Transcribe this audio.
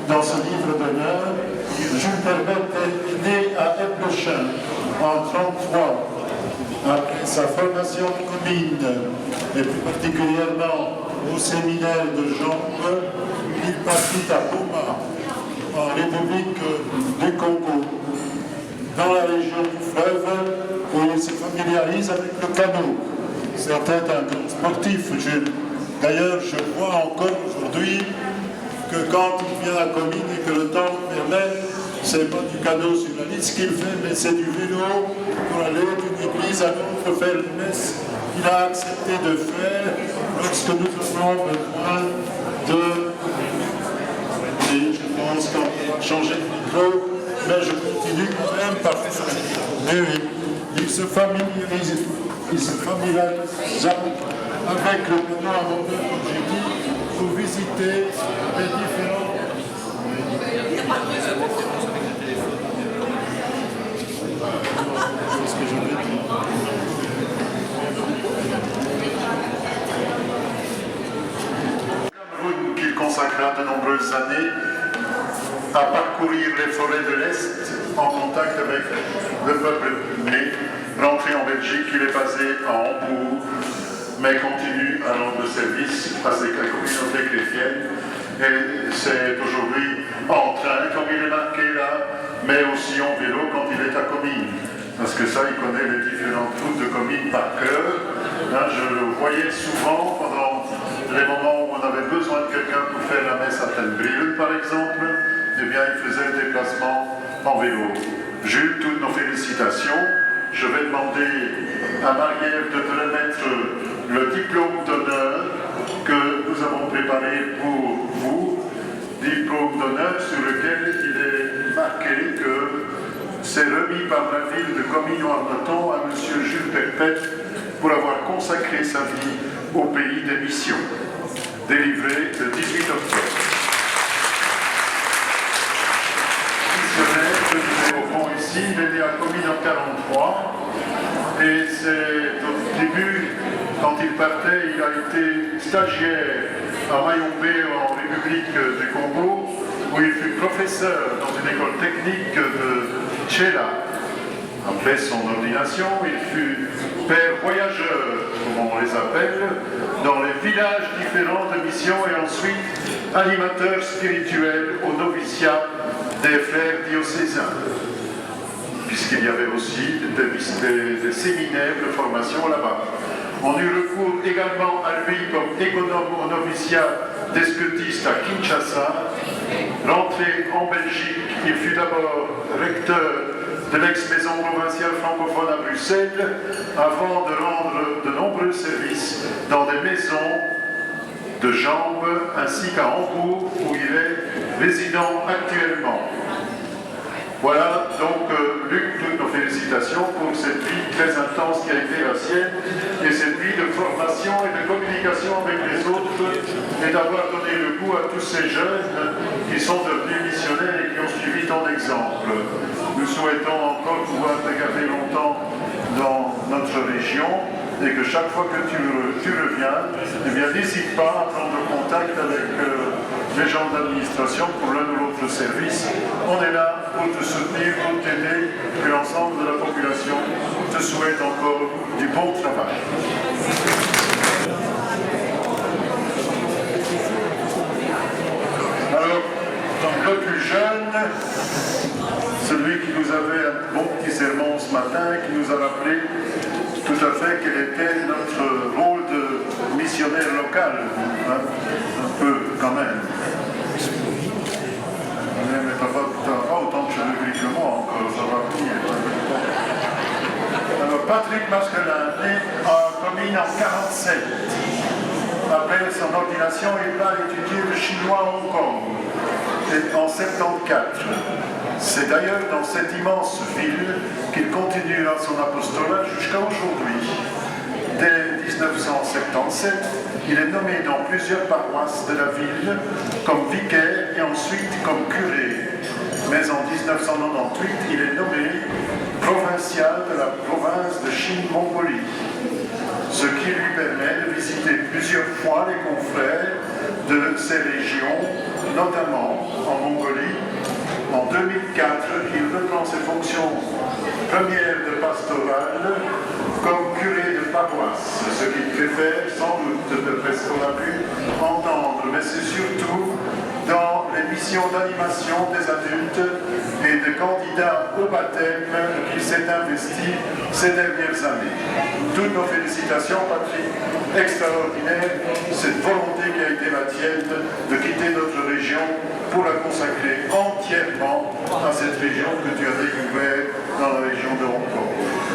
dans ce livre d'honneur, Jules Perpète est né à Éplechin en 1933. Après sa formation commune, et plus particulièrement au séminaire de Jambes, il partit à Boma, en République du Congo, dans la région du fleuve, où il se familiarise avec le canot. C'était un grand sportif, Jules. D'ailleurs, je vois encore aujourd'hui que quand il vient à Comines et que le temps le permet, c'est pas du canot sur la liste qu'il fait, mais c'est du vélo pour aller d'une église à l'autre faire une messe qu'il a accepté de faire lorsque nous avons besoin de... Et je pense qu'on va changer de micro, mais je continue quand même par ça. Mais oui, il se familiarise avec le canot à moteur, comme j'ai dit, pour visiter les différents... C'est ce que je veux dire. Cameroun, qu'il consacra de nombreuses années à parcourir les forêts de l'Est en contact avec le peuple né. Rentré en Belgique, il est basé à Hambourg, mais continue à rendre service à la communauté chrétienne. Et c'est aujourd'hui en train, comme il est marqué là, mais aussi en vélo quand il est à Comines. Parce que ça, il connaît les différentes routes de Comines par cœur. Là, je le voyais souvent pendant les moments où on avait besoin de quelqu'un pour faire la messe à Tenbrille, par exemple. Eh bien, il faisait le déplacement en vélo. Jules, toutes nos félicitations. Je vais demander à Marie-Ève de te remettre le diplôme d'honneur que nous avons préparé pour vous. Diplôme d'honneur sur lequel il est marqué que c'est remis par la ville de Comines-Warneton à M. Jules Perpète pour avoir consacré sa vie au pays des missions. Délivré le 18 octobre. Missionnaire, je disais au fond ici, il est né à Comines en 1943 et c'est au début, quand il partait, il a été stagiaire à Mayombe en République du Congo, où il fut professeur dans une école technique de Tchela. Après son ordination, il fut père voyageur, comme on les appelle, dans les villages différents de mission et ensuite animateur spirituel au noviciat des frères diocésains, puisqu'il y avait aussi des séminaires de formation là-bas. On eut recours également à lui comme économe au noviciat des scutistes à Kinshasa. Rentré en Belgique, il fut d'abord recteur de l'ex-maison provinciale francophone à Bruxelles, avant de rendre de nombreux services dans des maisons de Jambes ainsi qu'à Hambourg, où il est résident actuellement. Voilà donc, Luc, toutes nos félicitations pour cette vie très intense qui a été la sienne et cette vie de formation et de communication avec les autres et d'avoir donné le goût à tous ces jeunes qui sont devenus missionnaires et qui ont suivi ton exemple. Nous souhaitons encore pouvoir te garder longtemps dans notre région et que chaque fois que tu reviens, eh bien n'hésite pas à prendre contact avec les gens de l'administration pour l'un ou l'autre service. On est là pour te soutenir, pour t'aider, et l'ensemble de la population te souhaite encore du bon travail. Alors, donc le plus jeune, celui qui nous avait un bon petit sermon ce matin, qui nous a rappelé tout à fait quel était notre rôle de missionnaire local, hein, un peu quand même. Mais pas autant de cheveux gris que moi encore, ça va venir. Alors Patrick Masquelin, né à Comines en 1947. Après son ordination, il va étudier le chinois à Hong Kong en 1974. C'est d'ailleurs dans cette immense ville qu'il continuera son apostolat jusqu'à aujourd'hui. Dès 1977, il est nommé dans plusieurs paroisses de la ville comme vicaire et ensuite comme curé. Mais en 1998, il est nommé provincial de la province de Chine-Mongolie, ce qui lui permet de visiter plusieurs fois les confrères de ces régions, notamment en Mongolie. 2004, il reprend ses fonctions premières de pastoral comme curé de paroisse, ce qu'il préfère sans doute d'après ce qu'on a pu entendre, mais c'est surtout dans les missions d'animation des adultes et de candidats au baptême qu'il s'est investi ces dernières années. Toutes nos félicitations, Patrick, extraordinaire, cette volonté qui a été la tienne de quitter notre région pour la consacrer entièrement à cette région que tu as découverte dans la région de Hong Kong.